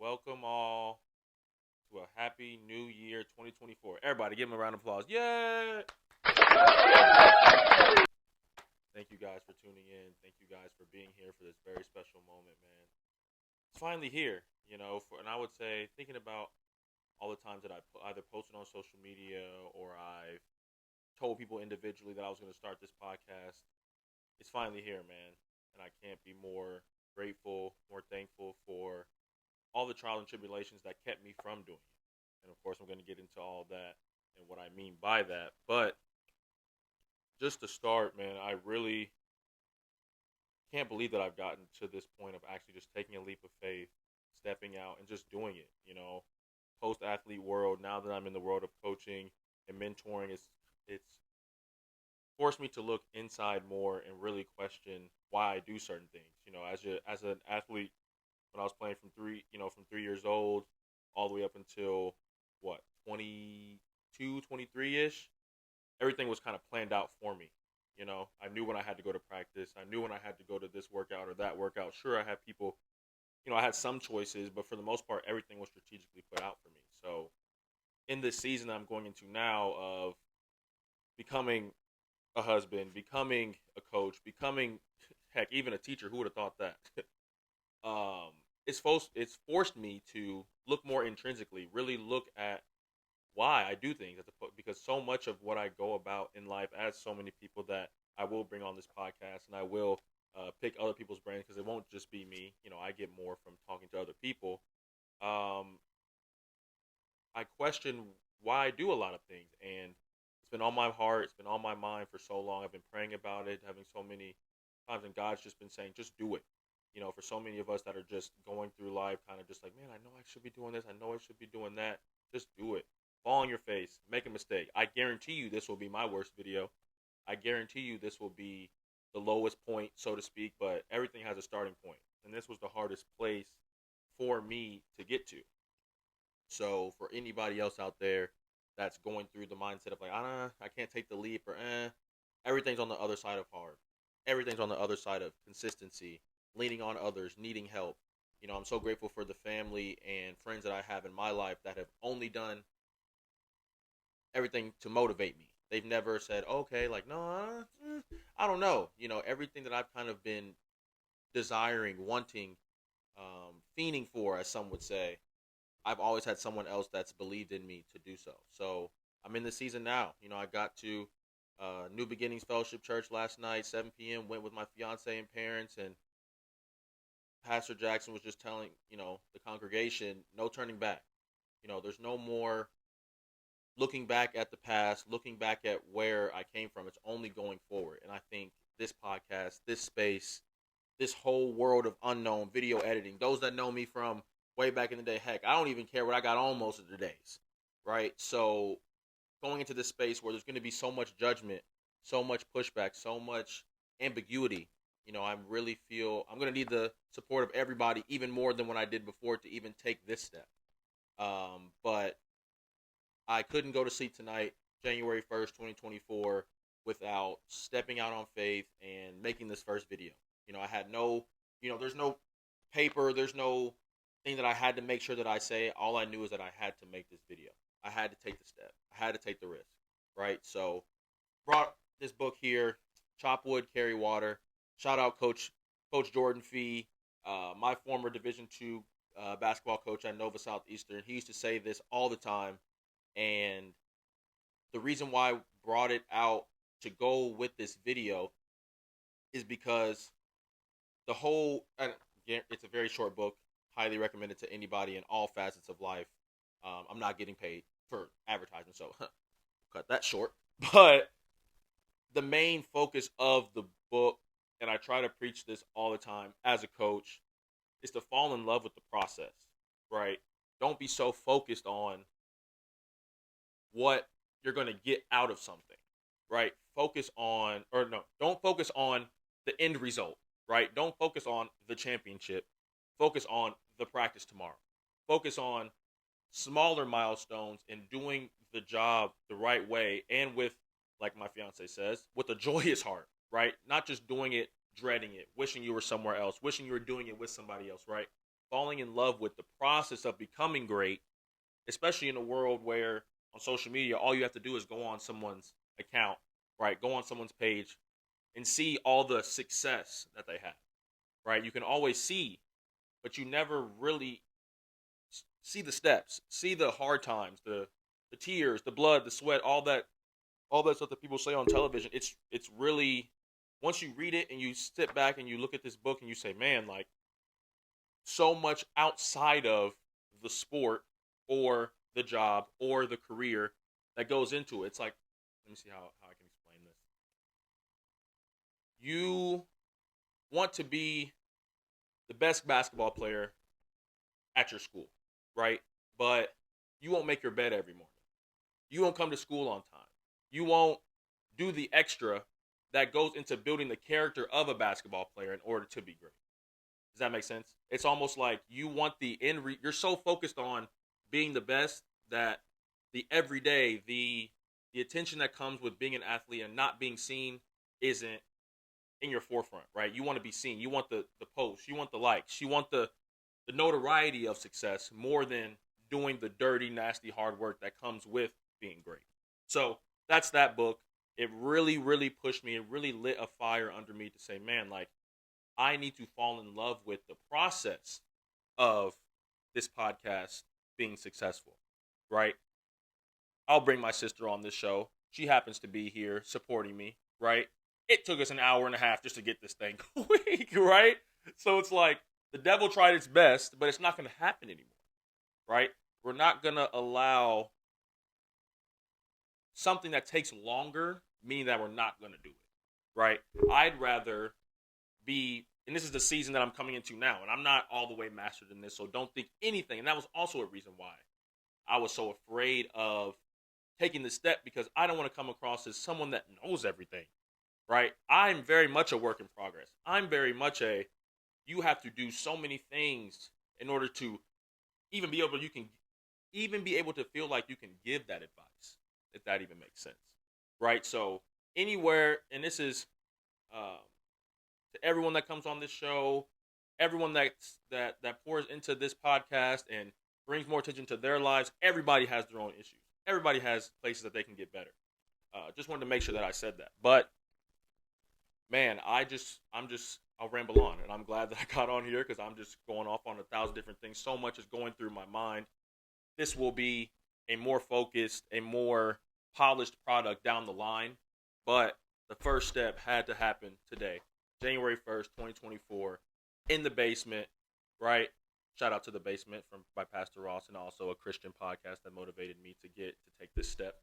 welcome all to a happy new year 2024. Everybody, give them a round of applause. Yay! Thank you guys for tuning in. Thank you guys for being here for this very special moment, man. It's finally here, and I would say, thinking about all the times that I either posted on social media or I've told people individually that I was going to start this podcast, it's finally here, man. And I can't be more grateful, more thankful for all the trials and tribulations that kept me from doing it. And of course, I'm going to get into all that and what I mean by that. But just to start, man, I really can't believe that I've gotten to this point of actually just taking a leap of faith, stepping out, and just doing it. Post athlete world. Now that I'm in the world of coaching and mentoring, it's forced me to look inside more and really question why I do certain things. As an athlete, when I was playing from 3 years old all the way up until 22, 23-ish, everything was kind of planned out for me. I knew when I had to go to practice. I knew when I had to go to this workout or that workout. Sure, I had people, I had some choices, but for the most part, everything was strategically put out for me. So in this season I'm going into now of becoming a husband, becoming a coach, becoming, heck, even a teacher, who would have thought that? It's forced me to look more intrinsically, really look at why I do things, because so much of what I go about in life, as so many people that I will bring on this podcast, and I will pick other people's brains, because it won't just be me. I get more from talking to other people. I question why I do a lot of things, and it's been on my heart, it's been on my mind for so long. I've been praying about it, having so many times, and God's just been saying, just do it. For so many of us that are just going through life, kind of just like, man, I know I should be doing this, I know I should be doing that. Just do it. Fall on your face, make a mistake. I guarantee you this will be my worst video. I guarantee you this will be the lowest point, so to speak, but everything has a starting point. And this was the hardest place for me to get to. So for anybody else out there that's going through the mindset of like, I can't take the leap, or everything's on the other side of hard. Everything's on the other side of consistency, leaning on others, needing help. I'm so grateful for the family and friends that I have in my life that have only done everything to motivate me. They've never said, okay, like, no, I don't know. Everything that I've kind of been desiring, wanting, fiending for, as some would say, I've always had someone else that's believed in me to do so. So I'm in the season now. I got to New Beginnings Fellowship Church last night, 7 p.m., went with my fiance and parents, and Pastor Jackson was just telling, the congregation, no turning back. There's no more looking back at the past, looking back at where I came from. It's only going forward. And I think this podcast, this space, this whole world of unknown video editing, those that know me from way back in the day, heck, I don't even care what I got on most of the days, right? So going into this space where there's going to be so much judgment, so much pushback, so much ambiguity, I really feel I'm going to need the support of everybody even more than what I did before to even take this step. But I couldn't go to sleep tonight, January 1st, 2024, without stepping out on faith and making this first video. I had no, there's no paper, there's no thing that I had to make sure that I say. All I knew is that I had to make this video. I had to take the step. I had to take the risk, right? So brought this book here, Chop Wood, Carry Water. Shout out Coach Jordan Fee, my former Division II basketball coach at Nova Southeastern. He used to say this all the time. And the reason why I brought it out to go with this video is because it's a very short book, highly recommended to anybody in all facets of life. I'm not getting paid for advertising, so cut that short. But the main focus of the book, and I try to preach this all the time as a coach, is to fall in love with the process, right? Don't be so focused on what you're going to get out of something, right? Don't focus on the end result, right? Don't focus on the championship. Focus on the practice tomorrow. Focus on smaller milestones and doing the job the right way, and with, like my fiance says, with a joyous heart, right? Not just doing it, dreading it, wishing you were somewhere else, wishing you were doing it with somebody else, right? falling in love with the process of becoming great, especially in a world where on social media, all you have to do is go on someone's account, right? Go on someone's page and see all the success that they have, right? You can always see, but you never really see the steps, see the hard times, the tears, the blood, the sweat, all that stuff that people say on television. It's really, once you read it and you sit back and you look at this book and you say, man, like, so much outside of the sport or the job or the career that goes into it. It's like, let me see how I can explain this. You want to be the best basketball player at your school, right? But you won't make your bed every morning. You won't come to school on time. You won't do the extra that goes into building the character of a basketball player in order to be great. Does that make sense? It's almost like you want the you're so focused on being the best that the everyday, the attention that comes with being an athlete and not being seen isn't in your forefront, right? You want to be seen. You want the posts. You want the likes. You want the notoriety of success more than doing the dirty, nasty, hard work that comes with being great. So that's that book. It really, really pushed me. It really lit a fire under me to say, man, like, I need to fall in love with the process of this podcast being successful, right? I'll bring my sister on this show. She happens to be here supporting me, right? It took us an hour and a half just to get this thing going, right? So it's like the devil tried its best, but it's not going to happen anymore, right? We're not going to allow something that takes longer, meaning that we're not going to do it, right? I'd rather be, and this is the season that I'm coming into now, and I'm not all the way mastered in this, so don't think anything. And that was also a reason why I was so afraid of taking the step, because I don't want to come across as someone that knows everything, right? I'm very much a work in progress. I'm very much you have to do so many things in order to even be able to feel like you can give that advice, if that even makes sense, right? So anywhere, and this is to everyone that comes on this show, everyone that pours into this podcast and brings more attention to their lives, everybody has their own issues. Everybody has places that they can get better. Just wanted to make sure that I said that. But man, I'll ramble on, and I'm glad that I got on here because I'm just going off on 1,000 different things. So much is going through my mind. This will be a more focused, a more polished product down the line, but the first step had to happen today, January 1st, 2024, in the basement, right? Shout out to The Basement by Pastor Ross, and also a Christian podcast that motivated me to take this step.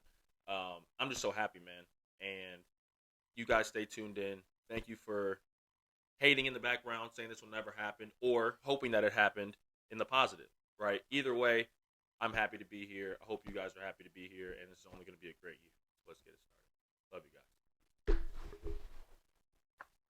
I'm just so happy, man. And you guys stay tuned in. Thank you for hating in the background, saying this will never happen, or hoping that it happened in the positive, right? Either way, I'm happy to be here. I hope you guys are happy to be here, and this is only going to be a great year. So let's get it started. Love you guys.